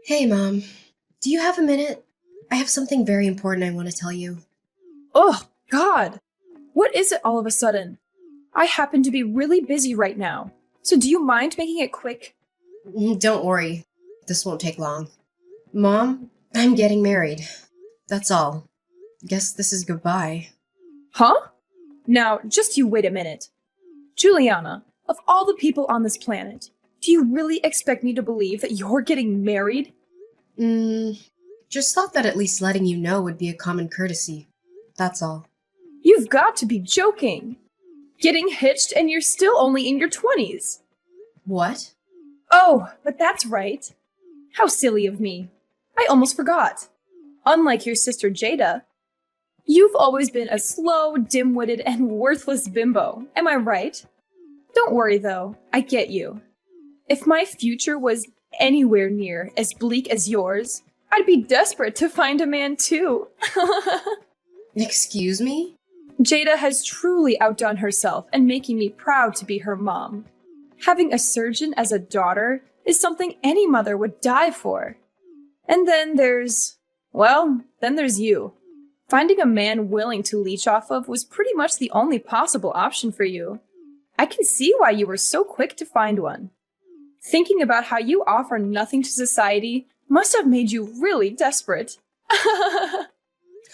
Hey, Mom. Do you have a minute? I have something very important I want to tell you. Oh, God! What is it all of a sudden? I happen to be really busy right now, so do you mind making it quick? Don't worry. This won't take long. Mom, I'm getting married. That's all. Guess this is goodbye. Huh? Now, just you wait a minute. Juliana, of all the people on this planet, do you really expect me to believe that you're getting married? Mm, just thought that at least letting you know would be a common courtesy. That's all. You've got to be joking. Getting hitched and you're still only in your 20s. What? Oh, but that's right. How silly of me. I almost forgot. Unlike your sister Jada, you've always been a slow, dim-witted, and worthless bimbo. Am I right? Don't worry, though. I get you. If my future was anywhere near as bleak as yours, I'd be desperate to find a man, too. Excuse me? Jada has truly outdone herself and making me proud to be her mom. Having a surgeon as a daughter is something any mother would die for. And then there's you. Finding a man willing to leech off of was pretty much the only possible option for you. I can see why you were so quick to find one. Thinking about how you offer nothing to society must have made you really desperate.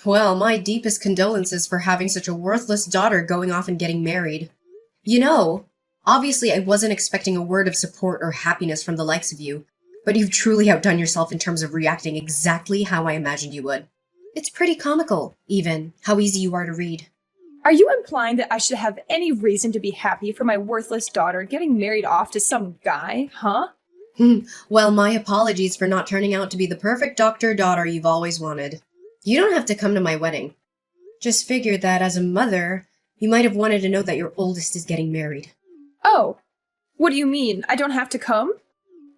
Well, my deepest condolences for having such a worthless daughter going off and getting married. Obviously I wasn't expecting a word of support or happiness from the likes of you, but you've truly outdone yourself in terms of reacting exactly how I imagined you would. It's pretty comical, even, how easy you are to read. Are you implying that I should have any reason to be happy for my worthless daughter getting married off to some guy, huh? Well, my apologies for not turning out to be the perfect doctor-daughter you've always wanted. You don't have to come to my wedding. Just figured that as a mother, you might have wanted to know that your oldest is getting married. Oh, what do you mean? I don't have to come?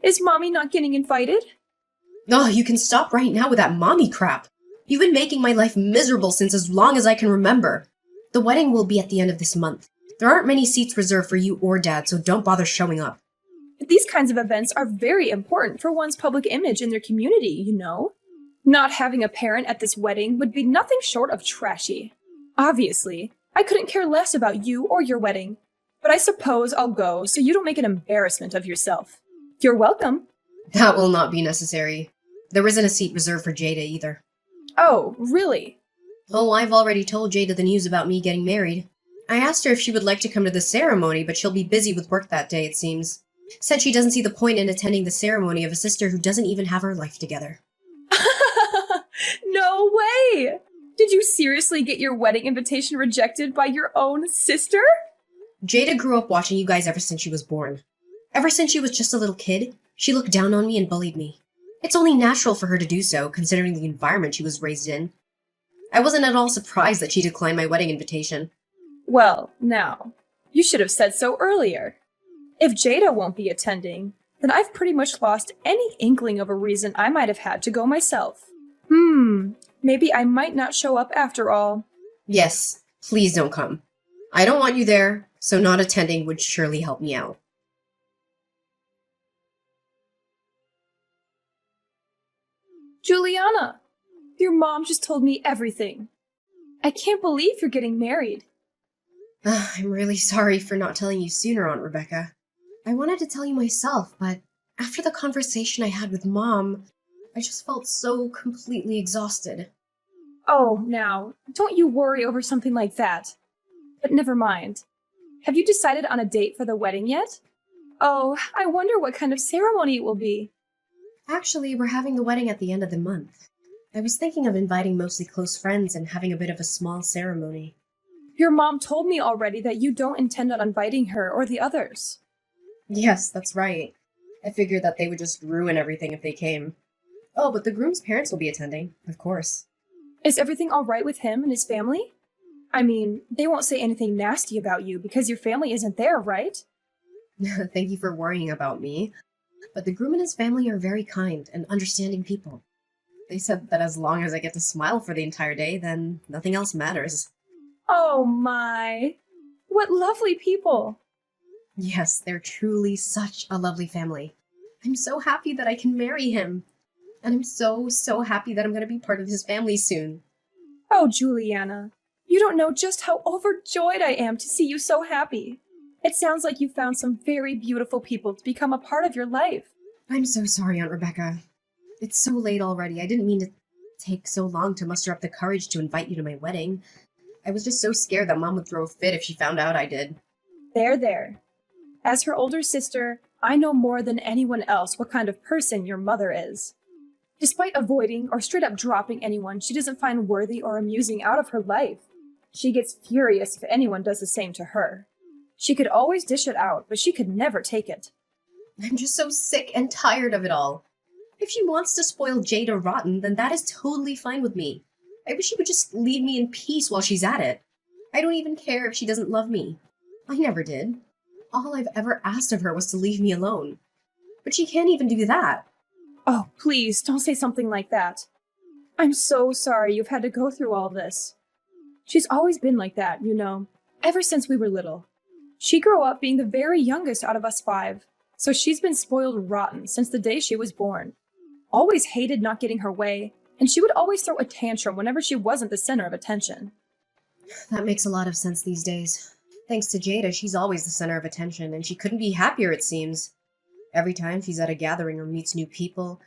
Is Mommy not getting invited? Oh, you can stop right now with that mommy crap. You've been making my life miserable since as long as I can remember. The wedding will be at the end of this month. There aren't many seats reserved for you or Dad, so don't bother showing up. These kinds of events are very important for one's public image in their community, you know? Not having a parent at this wedding would be nothing short of trashy. Obviously, I couldn't care less about you or your wedding, but I suppose I'll go so you don't make an embarrassment of yourself. You're welcome. That will not be necessary. There isn't a seat reserved for Jada either. Oh, really? Oh, I've already told Jada the news about me getting married. I asked her if she would like to come to the ceremony, but she'll be busy with work that day, it seems. Said she doesn't see the point in attending the ceremony of a sister who doesn't even have her life together. No way! Did you seriously get your wedding invitation rejected by your own sister? Jada grew up watching you guys ever since she was born. Ever since she was just a little kid, she looked down on me and bullied me. It's only natural for her to do so, considering the environment she was raised in. I wasn't at all surprised that she declined my wedding invitation. Well, now, you should have said so earlier. If Jada won't be attending, then I've pretty much lost any inkling of a reason I might have had to go myself. Maybe I might not show up after all. Yes, please don't come. I don't want you there, so not attending would surely help me out. Juliana, your mom just told me everything. I can't believe you're getting married. I'm really sorry for not telling you sooner, Aunt Rebecca. I wanted to tell you myself, but after the conversation I had with Mom, I just felt so completely exhausted. Oh, now, don't you worry over something like that. But never mind. Have you decided on a date for the wedding yet? Oh, I wonder what kind of ceremony it will be. Actually, we're having the wedding at the end of the month. I was thinking of inviting mostly close friends and having a bit of a small ceremony. Your mom told me already that you don't intend on inviting her or the others. Yes, that's right. I figured that they would just ruin everything if they came. Oh, but the groom's parents will be attending, of course. Is everything all right with him and his family? I mean, they won't say anything nasty about you because your family isn't there, right? Thank you for worrying about me. But the groom and his family are very kind and understanding people. They said that as long as I get to smile for the entire day, then nothing else matters. Oh my! What lovely people! Yes, they're truly such a lovely family. I'm so happy that I can marry him. And I'm so, so happy that I'm going to be part of his family soon. Oh, Juliana, you don't know just how overjoyed I am to see you so happy. It sounds like you found some very beautiful people to become a part of your life. I'm so sorry, Aunt Rebecca. It's so late already. I didn't mean to take so long to muster up the courage to invite you to my wedding. I was just so scared that Mom would throw a fit if she found out I did. There, there. As her older sister, I know more than anyone else what kind of person your mother is. Despite avoiding or straight up dropping anyone she doesn't find worthy or amusing out of her life, she gets furious if anyone does the same to her. She could always dish it out, but she could never take it. I'm just so sick and tired of it all. If she wants to spoil Jada rotten, then that is totally fine with me. I wish she would just leave me in peace while she's at it. I don't even care if she doesn't love me. I never did. All I've ever asked of her was to leave me alone. But she can't even do that. Oh, please, don't say something like that. I'm so sorry you've had to go through all this. She's always been like that, you know, ever since we were little. She grew up being the very youngest out of us 5, so she's been spoiled rotten since the day she was born. Always hated not getting her way, and she would always throw a tantrum whenever she wasn't the center of attention. That makes a lot of sense these days. Thanks to Jada, she's always the center of attention, and she couldn't be happier, it seems. Every time she's at a gathering or meets new people,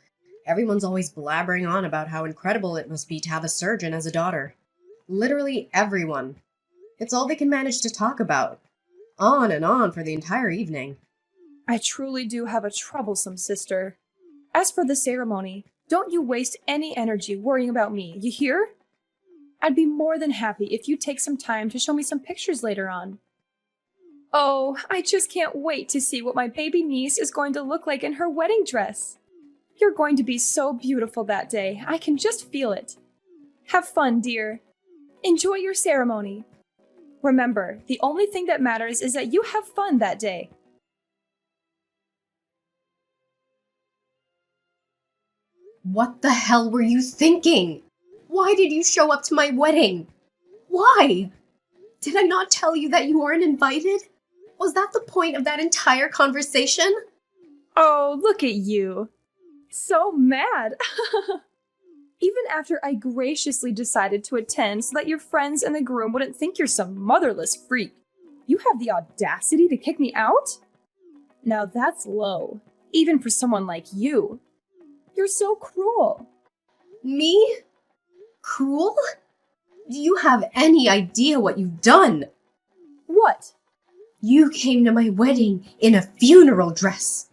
everyone's always blabbering on about how incredible it must be to have a surgeon as a daughter. Literally everyone. It's all they can manage to talk about. On and on for the entire evening. I truly do have a troublesome sister. As for the ceremony, don't you waste any energy worrying about me, you hear? I'd be more than happy if you'd take some time to show me some pictures later on. Oh, I just can't wait to see what my baby niece is going to look like in her wedding dress. You're going to be so beautiful that day. I can just feel it. Have fun, dear. Enjoy your ceremony. Remember, the only thing that matters is that you have fun that day. What the hell were you thinking? Why did you show up to my wedding? Why? Did I not tell you that you weren't invited? Was that the point of that entire conversation? Oh, look at you. So mad. Even after I graciously decided to attend so that your friends and the groom wouldn't think you're some motherless freak, you have the audacity to kick me out? Now that's low, even for someone like you. You're so cruel. Me? Cruel? Do you have any idea what you've done? What? You came to my wedding in a funeral dress.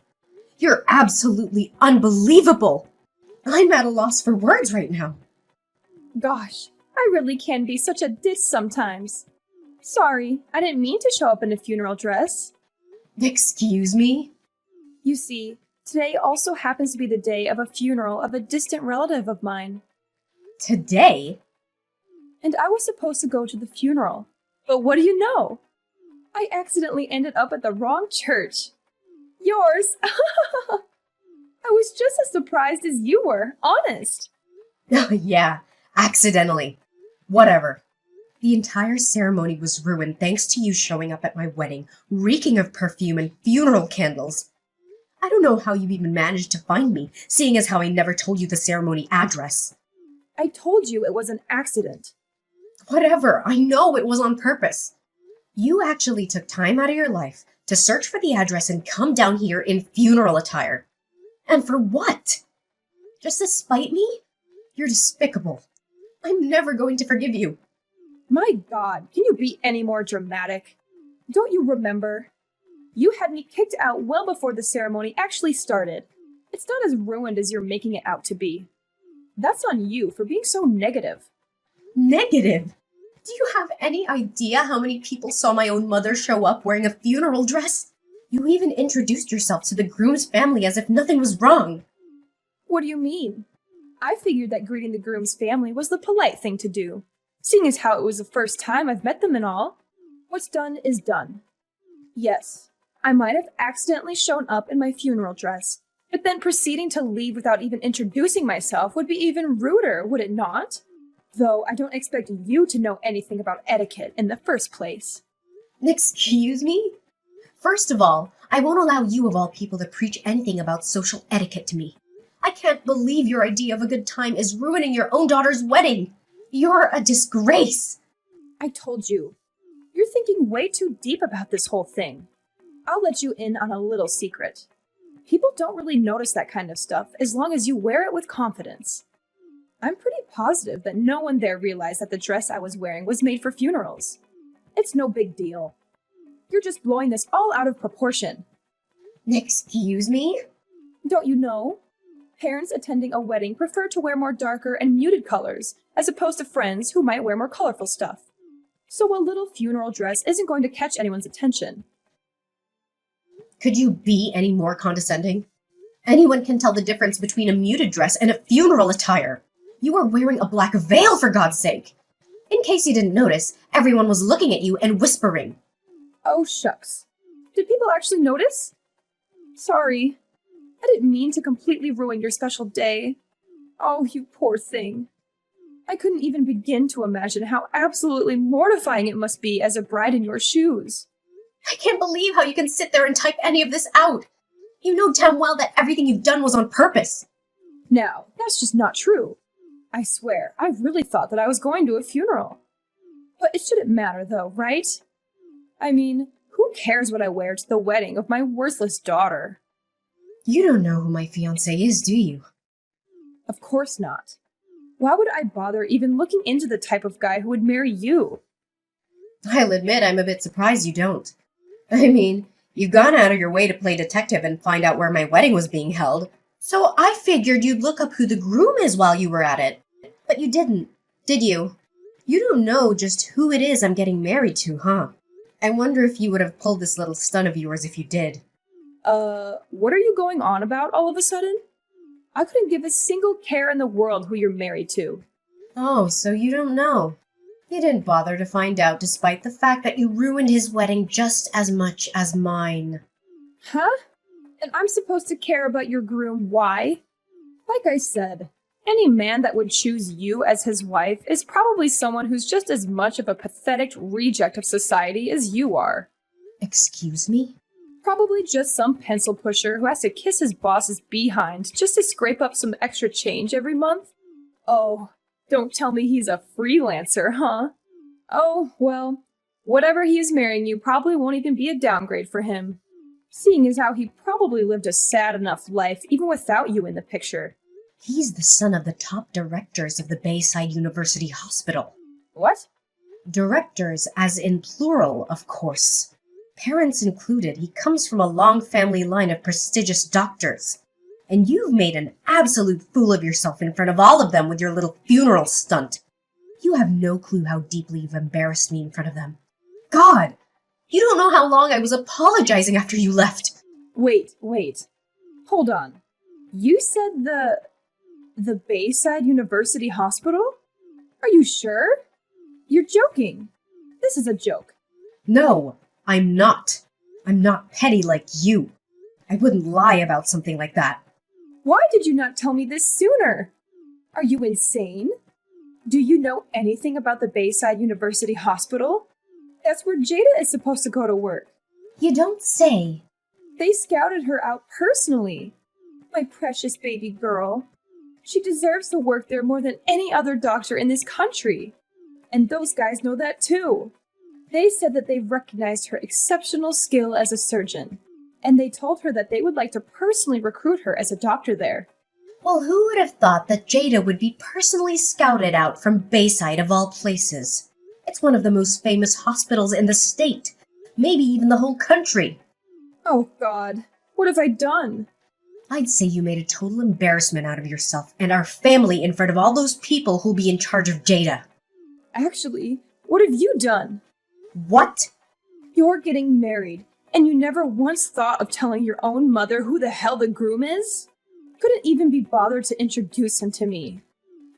You're absolutely unbelievable. I'm at a loss for words right now. Gosh, I really can be such a diss sometimes. Sorry, I didn't mean to show up in a funeral dress. Excuse me? You see, today also happens to be the day of a funeral of a distant relative of mine. Today? And I was supposed to go to the funeral. But what do you know? I accidentally ended up at the wrong church. Yours! I was just as surprised as you were, honest. Yeah, accidentally. Whatever. The entire ceremony was ruined thanks to you showing up at my wedding, reeking of perfume and funeral candles. I don't know how you even managed to find me, seeing as how I never told you the ceremony address. I told you it was an accident. Whatever, I know it was on purpose. You actually took time out of your life to search for the address and come down here in funeral attire. And for what? Just to spite me? You're despicable. I'm never going to forgive you. My God, can you be any more dramatic? Don't you remember? You had me kicked out well before the ceremony actually started. It's not as ruined as you're making it out to be. That's on you for being so negative. Negative? Do you have any idea how many people saw my own mother show up wearing a funeral dress? You even introduced yourself to the groom's family as if nothing was wrong. What do you mean? I figured that greeting the groom's family was the polite thing to do, seeing as how it was the first time I've met them and all. What's done is done. Yes, I might have accidentally shown up in my funeral dress, but then proceeding to leave without even introducing myself would be even ruder, would it not? Though I don't expect you to know anything about etiquette in the first place. Excuse me? First of all, I won't allow you of all people to preach anything about social etiquette to me. I can't believe your idea of a good time is ruining your own daughter's wedding. You're a disgrace. I told you. You're thinking way too deep about this whole thing. I'll let you in on a little secret. People don't really notice that kind of stuff as long as you wear it with confidence. I'm pretty positive that no one there realized that the dress I was wearing was made for funerals. It's no big deal. You're just blowing this all out of proportion. Excuse me? Don't you know? Parents attending a wedding prefer to wear more darker and muted colors, as opposed to friends who might wear more colorful stuff. So a little funeral dress isn't going to catch anyone's attention. Could you be any more condescending? Anyone can tell the difference between a muted dress and a funeral attire. You are wearing a black veil, for God's sake. In case you didn't notice, everyone was looking at you and whispering. Oh, shucks. Did people actually notice? Sorry. I didn't mean to completely ruin your special day. Oh, you poor thing. I couldn't even begin to imagine how absolutely mortifying it must be as a bride in your shoes. I can't believe how you can sit there and type any of this out. You know damn well that everything you've done was on purpose. Now, that's just not true. I swear, I really thought that I was going to a funeral. But it shouldn't matter though, right? I mean, who cares what I wear to the wedding of my worthless daughter? You don't know who my fiancé is, do you? Of course not. Why would I bother even looking into the type of guy who would marry you? I'll admit I'm a bit surprised you don't. I mean, you've gone out of your way to play detective and find out where my wedding was being held, so I figured you'd look up who the groom is while you were at it. But you didn't, did you? You don't know just who it is I'm getting married to, huh? I wonder if you would have pulled this little stunt of yours if you did. What are you going on about all of a sudden? I couldn't give a single care in the world who you're married to. Oh, so you don't know. You didn't bother to find out despite the fact that you ruined his wedding just as much as mine. Huh? And I'm supposed to care about your groom, why? Like I said, any man that would choose you as his wife is probably someone who's just as much of a pathetic reject of society as you are. Excuse me? Probably just some pencil pusher who has to kiss his boss's behind just to scrape up some extra change every month. Oh, don't tell me he's a freelancer, huh? Oh, well, whatever he is marrying you probably won't even be a downgrade for him. Seeing as how he probably lived a sad enough life even without you in the picture. He's the son of the top directors of the Bayside University Hospital. What? Directors, as in plural, of course. Parents included, he comes from a long family line of prestigious doctors. And you've made an absolute fool of yourself in front of all of them with your little funeral stunt. You have no clue how deeply you've embarrassed me in front of them. God! You don't know how long I was apologizing after you left. Wait. Hold on. You said the Bayside University Hospital? Are you sure? You're joking. This is a joke. No, I'm not. I'm not petty like you. I wouldn't lie about something like that. Why did you not tell me this sooner? Are you insane? Do you know anything about the Bayside University Hospital? That's where Jada is supposed to go to work. You don't say. They scouted her out personally. My precious baby girl. She deserves to work there more than any other doctor in this country. And those guys know that too. They said that they recognized her exceptional skill as a surgeon. And they told her that they would like to personally recruit her as a doctor there. Well, who would have thought that Jada would be personally scouted out from Bayside of all places? It's one of the most famous hospitals in the state, maybe even the whole country. Oh God, what have I done? I'd say you made a total embarrassment out of yourself and our family in front of all those people who'll be in charge of Jada. Actually, what have you done? What? You're getting married, and you never once thought of telling your own mother who the hell the groom is? Couldn't even be bothered to introduce him to me.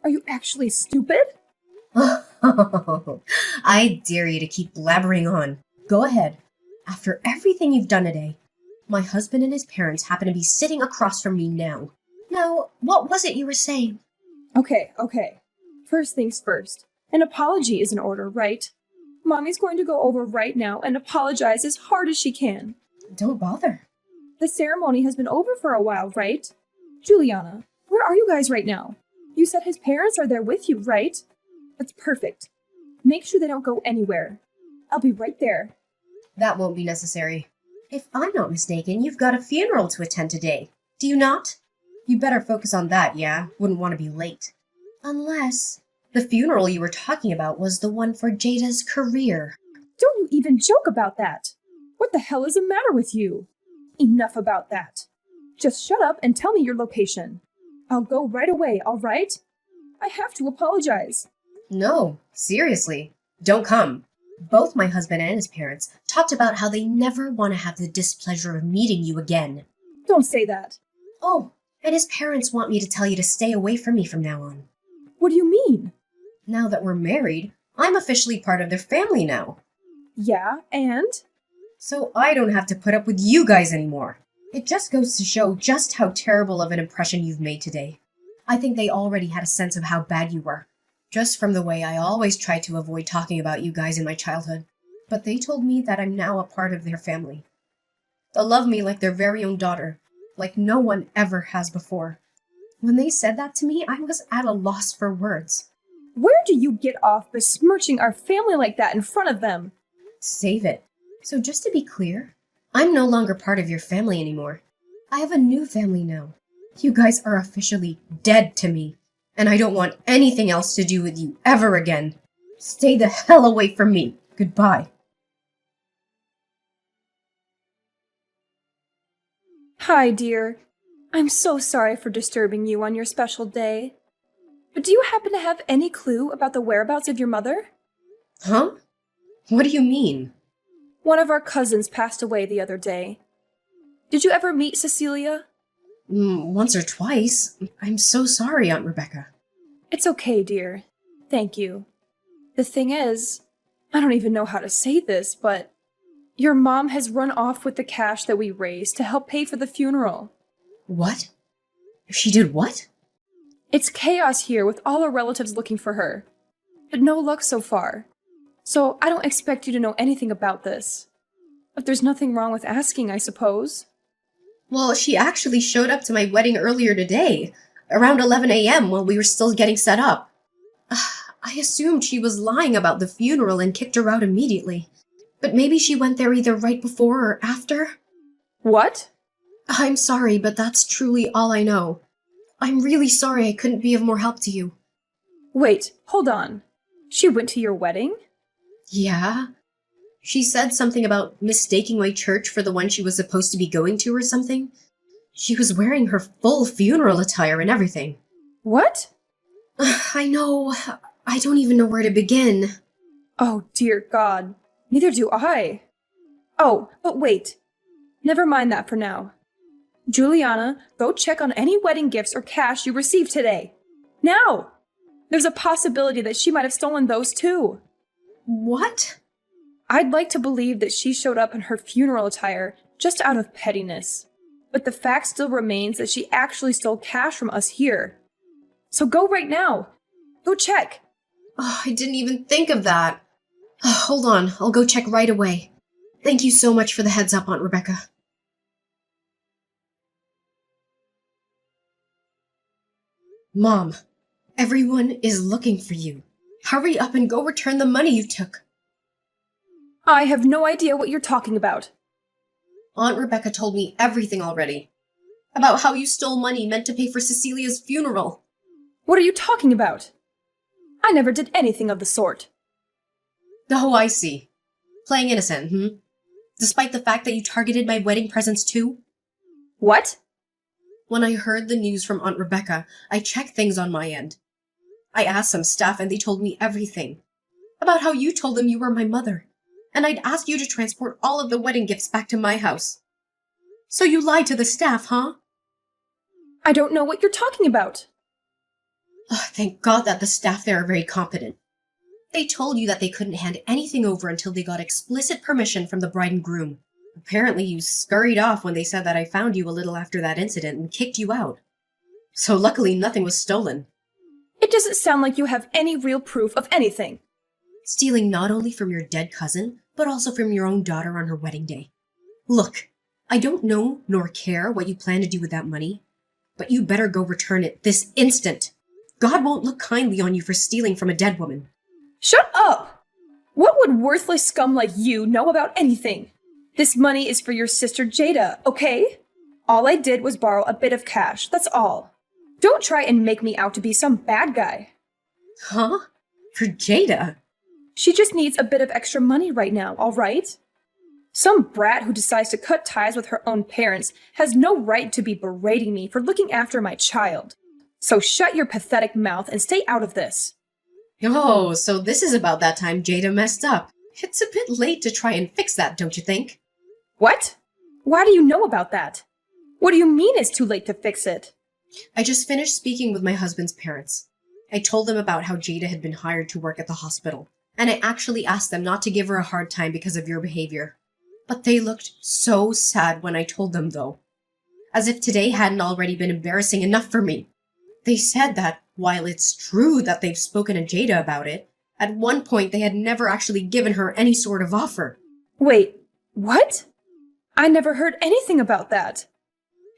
Are you actually stupid? I dare you to keep blabbering on. Go ahead. After everything you've done today, my husband and his parents happen to be sitting across from me now. Now, what was it you were saying? Okay. First things first. An apology is in order, right? Mommy's going to go over right now and apologize as hard as she can. Don't bother. The ceremony has been over for a while, right? Juliana, Where are you guys right now? You said his parents are there with you, right? That's perfect. Make sure they don't go anywhere. I'll be right there. That won't be necessary. If I'm not mistaken, you've got a funeral to attend today. Do you not? You better focus on that, yeah? Wouldn't want to be late. Unless the funeral you were talking about was the one for Jada's career. Don't you even joke about that. What the hell is the matter with you? Enough about that. Just shut up and tell me your location. I'll go right away, all right? I have to apologize. No, seriously. Don't come. Both my husband and his parents talked about how they never want to have the displeasure of meeting you again. Don't say that. Oh, and his parents want me to tell you to stay away from me from now on. What do you mean? Now that we're married, I'm officially part of their family now. Yeah, and? So I don't have to put up with you guys anymore. It just goes to show just how terrible of an impression you've made today. I think they already had a sense of how bad you were, just from the way I always tried to avoid talking about you guys in my childhood. But they told me that I'm now a part of their family. They'll love me like their very own daughter, like no one ever has before. When they said that to me, I was at a loss for words. Where do you get off besmirching our family like that in front of them? Save it. So just to be clear, I'm no longer part of your family anymore. I have a new family now. You guys are officially dead to me, and I don't want anything else to do with you ever again. Stay the hell away from me. Goodbye. Hi, dear. I'm so sorry for disturbing you on your special day. But do you happen to have any clue about the whereabouts of your mother? Huh? What do you mean? One of our cousins passed away the other day. Did you ever meet Cecilia? Once or twice. I'm so sorry, Aunt Rebecca. It's okay, dear. Thank you. The thing is, I don't even know how to say this, but your mom has run off with the cash that we raised to help pay for the funeral. What? She did what? It's chaos here with all our relatives looking for her. But no luck so far. So I don't expect you to know anything about this. But there's nothing wrong with asking, I suppose. Well, she actually showed up to my wedding earlier today, around 11 a.m. while we were still getting set up. I assumed she was lying about the funeral and kicked her out immediately. But maybe she went there either right before or after? What? I'm sorry, but that's truly all I know. I'm really sorry I couldn't be of more help to you. Wait, hold on. She went to your wedding? Yeah? She said something about mistaking my church for the one she was supposed to be going to or something. She was wearing her full funeral attire and everything. What? I know. I don't even know where to begin. Oh, dear God. Neither do I. Oh, but wait. Never mind that for now. Juliana, go check on any wedding gifts or cash you received today. Now! There's a possibility that she might have stolen those too. What? I'd like to believe that she showed up in her funeral attire just out of pettiness. But the fact still remains that she actually stole cash from us here. So go right now. Go check. Oh, I didn't even think of that. Hold on, I'll go check right away. Thank you so much for the heads up, Aunt Rebecca. Mom, everyone is looking for you. Hurry up and go return the money you took. I have no idea what you're talking about. Aunt Rebecca told me everything already. About how you stole money meant to pay for Cecilia's funeral. What are you talking about? I never did anything of the sort. Oh, I see. Playing innocent, Despite the fact that you targeted my wedding presents too? What? When I heard the news from Aunt Rebecca, I checked things on my end. I asked some staff and they told me everything. About how you told them you were my mother, and I'd asked you to transport all of the wedding gifts back to my house. So you lied to the staff, huh? I don't know what you're talking about. Oh, thank God that the staff there are very competent. They told you that they couldn't hand anything over until they got explicit permission from the bride and groom. Apparently you scurried off when they said that I found you a little after that incident and kicked you out. So luckily nothing was stolen. It doesn't sound like you have any real proof of anything. Stealing not only from your dead cousin, but also from your own daughter on her wedding day. Look, I don't know nor care what you plan to do with that money, but you better go return it this instant. God won't look kindly on you for stealing from a dead woman. Shut up! What would worthless scum like you know about anything? This money is for your sister Jada, okay? All I did was borrow a bit of cash, that's all. Don't try and make me out to be some bad guy. Huh? For Jada? She just needs a bit of extra money right now, all right? Some brat who decides to cut ties with her own parents has no right to be berating me for looking after my child. So shut your pathetic mouth and stay out of this. Oh, so this is about that time Jada messed up. It's a bit late to try and fix that, don't you think? What? Why do you know about that? What do you mean it's too late to fix it? I just finished speaking with my husband's parents. I told them about how Jada had been hired to work at the hospital, and I actually asked them not to give her a hard time because of your behavior. But they looked so sad when I told them, though. As if today hadn't already been embarrassing enough for me. They said that, while it's true that they've spoken to Jada about it, at one point they had never actually given her any sort of offer. Wait, what? I never heard anything about that.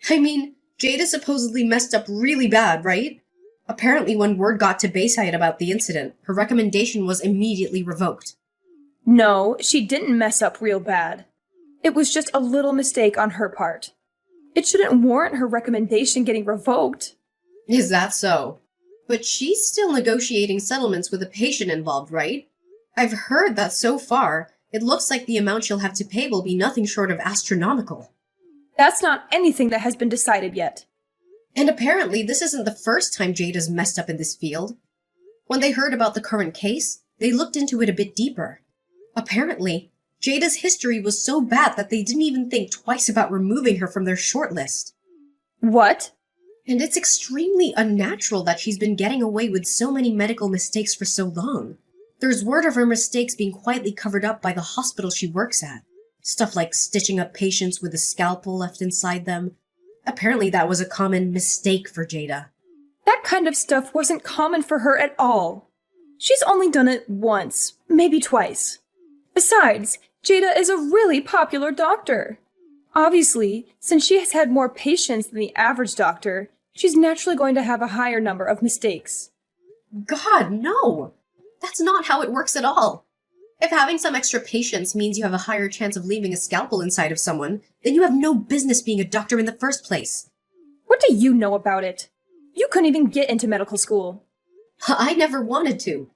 I mean, Jada supposedly messed up really bad, right? Apparently when word got to Bayside about the incident, her recommendation was immediately revoked. No, she didn't mess up real bad. It was just a little mistake on her part. It shouldn't warrant her recommendation getting revoked. Is that so? But she's still negotiating settlements with a patient involved, right? I've heard that so far, it looks like the amount she'll have to pay will be nothing short of astronomical. That's not anything that has been decided yet. And apparently this isn't the first time Jada's messed up in this field. When they heard about the current case, they looked into it a bit deeper. Apparently, Jada's history was so bad that they didn't even think twice about removing her from their shortlist. What? And it's extremely unnatural that she's been getting away with so many medical mistakes for so long. There's word of her mistakes being quietly covered up by the hospital she works at. Stuff like stitching up patients with a scalpel left inside them. Apparently that was a common mistake for Jada. That kind of stuff wasn't common for her at all. She's only done it once, maybe twice. Besides, Jada is a really popular doctor. Obviously, since she has had more patients than the average doctor, she's naturally going to have a higher number of mistakes. God, no! That's not how it works at all. If having some extra patients means you have a higher chance of leaving a scalpel inside of someone, then you have no business being a doctor in the first place. What do you know about it? You couldn't even get into medical school. I never wanted to.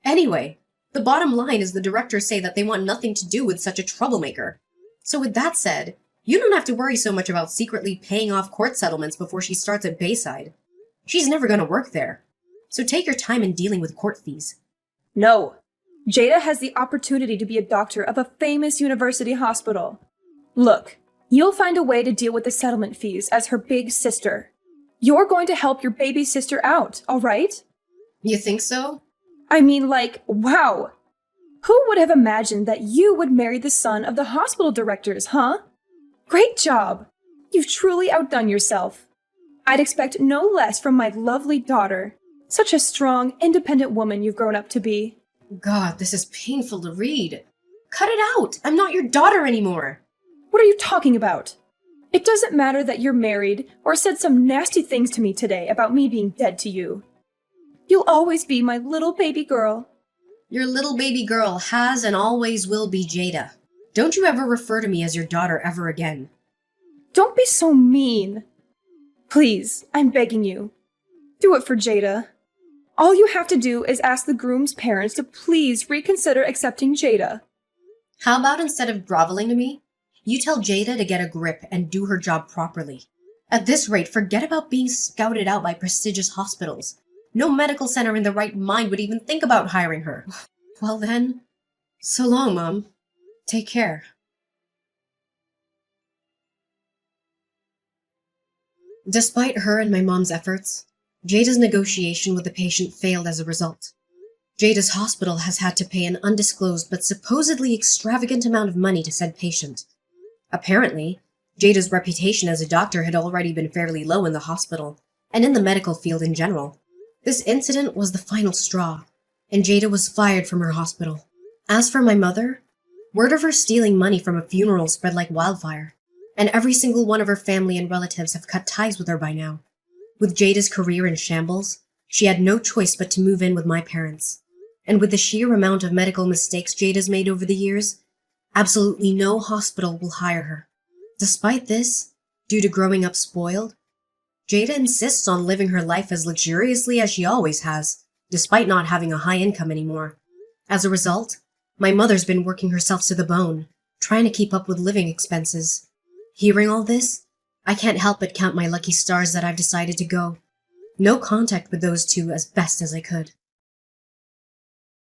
Anyway, the bottom line is the directors say that they want nothing to do with such a troublemaker. So with that said, you don't have to worry so much about secretly paying off court settlements before she starts at Bayside. She's never going to work there. So take your time in dealing with court fees. No. Jada has the opportunity to be a doctor of a famous university hospital. Look, you'll find a way to deal with the settlement fees as her big sister. You're going to help your baby sister out, all right? You think so? I mean, like, wow. Who would have imagined that you would marry the son of the hospital directors, huh? Great job. You've truly outdone yourself. I'd expect no less from my lovely daughter. Such a strong, independent woman you've grown up to be. God, this is painful to read. Cut it out! I'm not your daughter anymore! What are you talking about? It doesn't matter that you're married or said some nasty things to me today about me being dead to you. You'll always be my little baby girl. Your little baby girl has and always will be Jada. Don't you ever refer to me as your daughter ever again. Don't be so mean. Please, I'm begging you. Do it for Jada. All you have to do is ask the groom's parents to please reconsider accepting Jada. How about instead of groveling to me, you tell Jada to get a grip and do her job properly. At this rate, forget about being scouted out by prestigious hospitals. No medical center in their right mind would even think about hiring her. Well then, so long, Mom. Take care. Despite her and my mom's efforts, Jada's negotiation with the patient failed as a result. Jada's hospital has had to pay an undisclosed but supposedly extravagant amount of money to said patient. Apparently, Jada's reputation as a doctor had already been fairly low in the hospital, and in the medical field in general. This incident was the final straw, and Jada was fired from her hospital. As for my mother, word of her stealing money from a funeral spread like wildfire, and every single one of her family and relatives have cut ties with her by now. With Jada's career in shambles, she had no choice but to move in with my parents. And with the sheer amount of medical mistakes Jada's made over the years, absolutely no hospital will hire her. Despite this, due to growing up spoiled, Jada insists on living her life as luxuriously as she always has, despite not having a high income anymore. As a result, my mother's been working herself to the bone, trying to keep up with living expenses. Hearing all this, I can't help but count my lucky stars that I've decided to go. No contact with those two as best as I could.